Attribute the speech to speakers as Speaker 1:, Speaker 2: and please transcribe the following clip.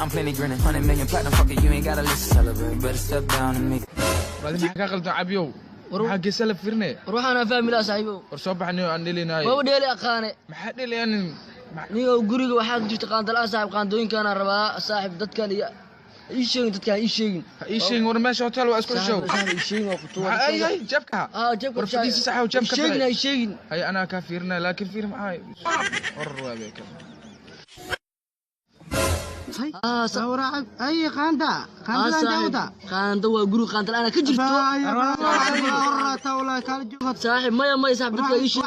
Speaker 1: I'm plenty grinning. 100 million platinum, fuck it, you ain't gotta listen. Celebrate, better step down and make.
Speaker 2: بعدين حكى قلت عبيو حق سلف فرني
Speaker 3: روح انا فاهم لا صاحبي
Speaker 2: ورصبحني اني لي ناي
Speaker 3: ما ودي لي اقاني
Speaker 2: ما حد لي انا
Speaker 3: نيو غريغا waxaa jirta qaandala saaxib qaandooyinkaana rabaa saaxib dadkan iyo ii sheegin war meesha hotel waa isku show ii sheegin waa ku tuwa
Speaker 2: ay jabka
Speaker 3: jabka
Speaker 2: warfadiisa sax oo jabka
Speaker 3: sheegin
Speaker 2: ay ana ka fiirna laakiin fiir maxay war waabe ka
Speaker 4: صورة أي قاندا
Speaker 3: قاندا وجرو قاندا أنا كجرت صاحب ما صاحب بدك إيش